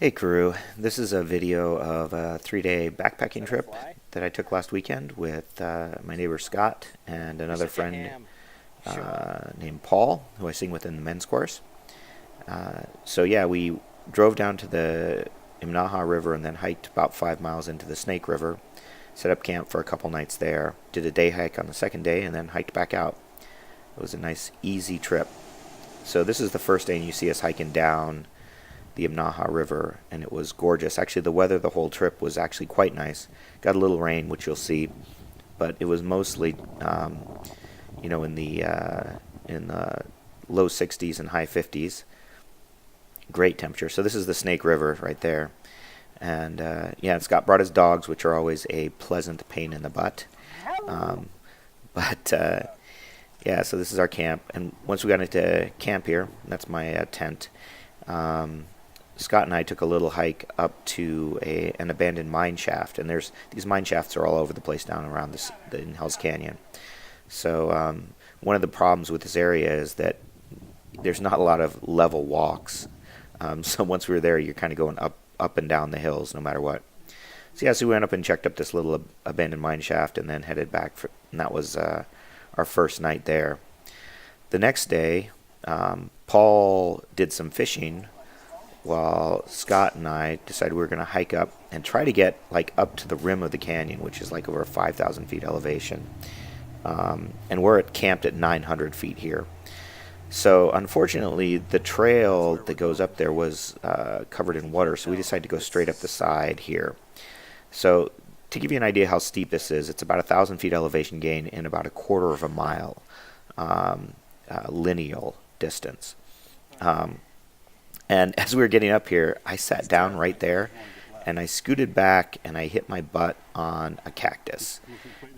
Hey crew, this is a video of a 3-day backpacking trip that I took last weekend with my neighbor Scott and another friend named Paul, who I sing with in the men's chorus. So yeah, we drove down to the Imnaha River and then hiked about 5 miles into the Snake River, set up camp for a couple nights there, did a day hike on the second day, and then hiked back out. It was a nice, easy trip. So this is the first day, and you see us hiking down the Imnaha River, and it was gorgeous. Actually, the weather the whole trip was actually quite nice. Got a little rain, which you'll see, but it was mostly, in the low 60s and high 50s. Great temperature. So this is the Snake River right there, and yeah, Scott brought his dogs, which are always a pleasant pain in the butt. But yeah, so this is our camp, and once we got into camp here, that's my tent. Scott and I took a little hike up to an abandoned mine shaft, and there's these mine shafts are all over the place down around in Hell's Canyon. So one of the problems with this area is that there's not a lot of level walks. So once we were there, you're kind of going up and down the hills no matter what. So yeah, so we went up and checked up this little abandoned mine shaft, and then headed back, and that was our first night there. The next day, Paul did some fishing, while Scott and I decided we were going to hike up and try to get like up to the rim of the canyon, which is like over 5,000 feet elevation. And we're camped at 900 feet here. So unfortunately, the trail that goes up there was covered in water, so we decided to go straight up the side here. So to give you an idea how steep this is, it's about 1,000 feet elevation gain in about a quarter of a mile lineal distance. And as we were getting up here, I sat down right there, and I scooted back, and I hit my butt on a cactus.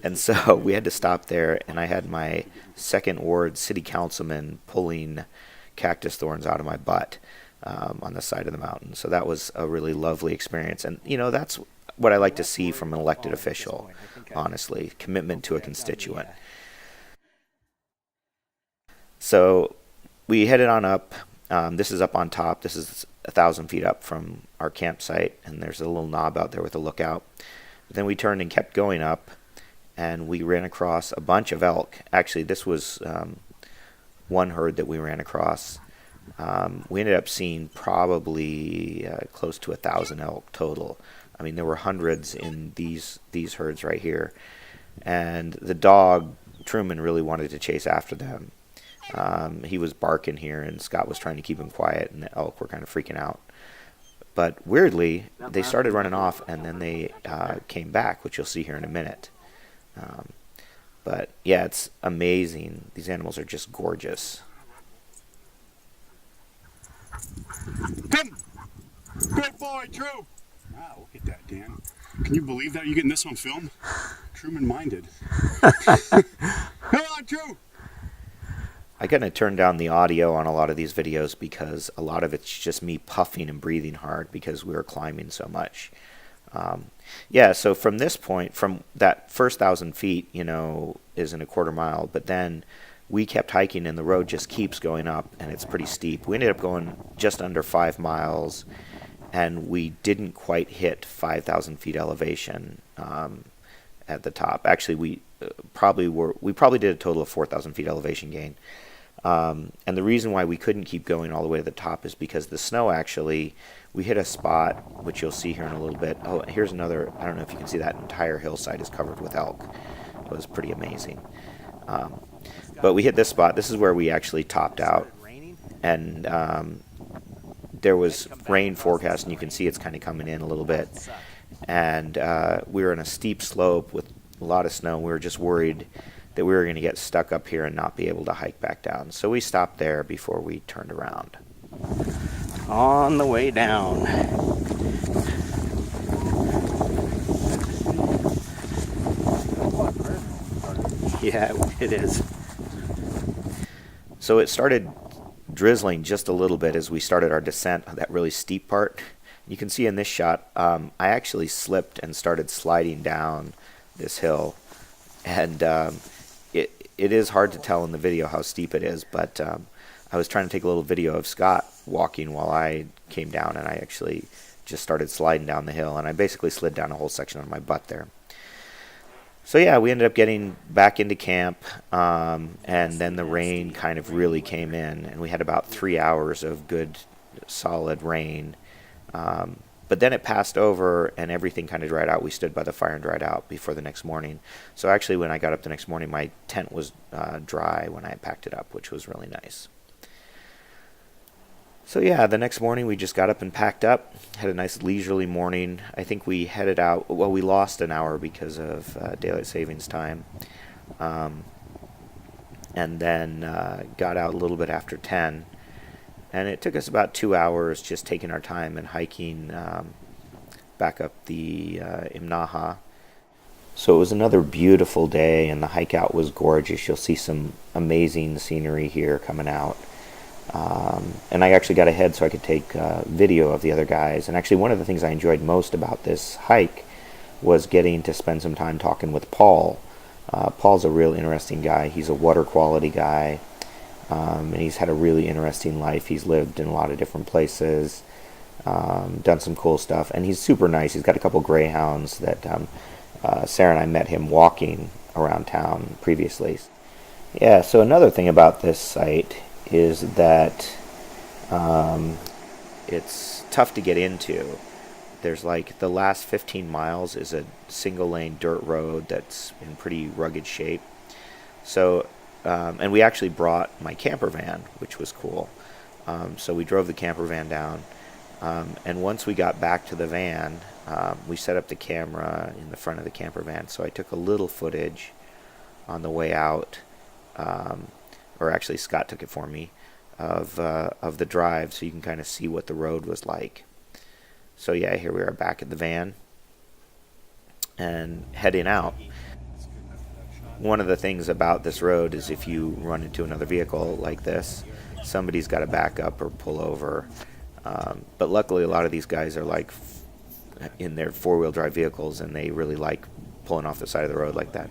And so we had to stop there, and I had my second ward city councilman pulling cactus thorns out of my butt on the side of the mountain. So that was a really lovely experience. And, you know, that's what I like to see from an elected official, honestly, commitment to a constituent. So we headed on up. This is up on top. This is 1,000 feet up from our campsite, and there's a little knob out there with a lookout. But then we turned and kept going up, and we ran across a bunch of elk. Actually, this was one herd that we ran across. We ended up seeing probably close to 1,000 elk total. I mean, there were hundreds in these herds right here, and the dog Truman really wanted to chase after them. He was barking here, and Scott was trying to keep him quiet, and the elk were kind of freaking out. But weirdly, they started running off, and then they came back, which you'll see here in a minute. But yeah, it's amazing. These animals are just gorgeous. Come! Good boy, Drew! Wow, look at that, Dan. Can you believe that? Are you getting this on film? Truman minded. Come on, Drew! I kind of turned down the audio on a lot of these videos because a lot of it's just me puffing and breathing hard because we were climbing so much. Yeah, so from this point, from that first 1,000 feet, you know, isn't a quarter mile, but then we kept hiking and the road just keeps going up and it's pretty steep. We ended up going just under 5 miles, and we didn't quite hit 5,000 feet elevation at the top. Actually, we probably did a total of 4,000 feet elevation gain. And the reason why we couldn't keep going all the way to the top is because the snow actually, we hit a spot, which you'll see here in a little bit. Oh, here's another, I don't know if you can see that entire hillside is covered with elk. It was pretty amazing. But we hit this spot. This is where we actually topped out. And there was rain forecast, and you can see it's kind of coming in a little bit. And we were in a steep slope with a lot of snow. We were just worried that we were going to get stuck up here and not be able to hike back down. So we stopped there before we turned around. On the way down. Yeah, it is. So it started drizzling just a little bit as we started our descent, that really steep part. You can see in this shot, I actually slipped and started sliding down this hill. And it is hard to tell in the video how steep it is, but I was trying to take a little video of Scott walking while I came down, and I actually just started sliding down the hill, and I basically slid down a whole section on my butt there. So yeah, we ended up getting back into camp, and then the rain kind of really came in, and we had about 3 hours of good, solid rain. But then it passed over, and everything kind of dried out. We stood by the fire and dried out before the next morning. So actually, when I got up the next morning, my tent was dry when I had packed it up, which was really nice. So yeah, the next morning we just got up and packed up, had a nice leisurely morning. I think we headed out, well, we lost an hour because of daylight savings time, and then got out a little bit after 10, and it took us about 2 hours just taking our time and hiking back up the Imnaha. So it was another beautiful day, and the hike out was gorgeous. You'll see some amazing scenery here coming out. And I actually got ahead so I could take video of the other guys. And actually, one of the things I enjoyed most about this hike was getting to spend some time talking with Paul. Paul's a real interesting guy. He's a water quality guy, and he's had a really interesting life. He's lived in a lot of different places, done some cool stuff, and he's super nice. He's got a couple greyhounds that Sarah and I met him walking around town previously. Yeah, so another thing about this site is that it's tough to get into. There's like the last 15 miles is a single lane dirt road that's in pretty rugged shape. So, and we actually brought my camper van, which was cool. So we drove the camper van down. And once we got back to the van, we set up the camera in the front of the camper van. So I took a little footage on the way out. Or actually Scott took it for me, of the drive, so you can kind of see what the road was like. So yeah, here we are back at the van and heading out. One of the things about this road is if you run into another vehicle like this, somebody's got to back up or pull over. But luckily, a lot of these guys are like in their four-wheel drive vehicles, and they really like pulling off the side of the road like that.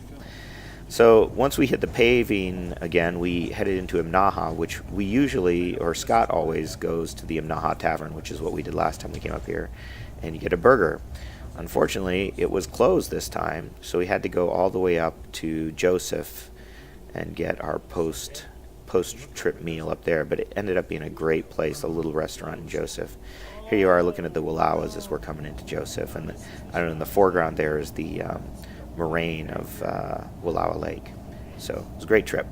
So once we hit the paving again, we headed into Imnaha, which we usually, or Scott always goes to the Imnaha Tavern, which is what we did last time we came up here, and you get a burger. Unfortunately, it was closed this time, so we had to go all the way up to Joseph and get our post-trip meal up there, but it ended up being a great place, a little restaurant in Joseph. Here you are looking at the Wallowas as we're coming into Joseph, and I don't know, in the foreground there is the moraine of Wallowa Lake. So it was a great trip.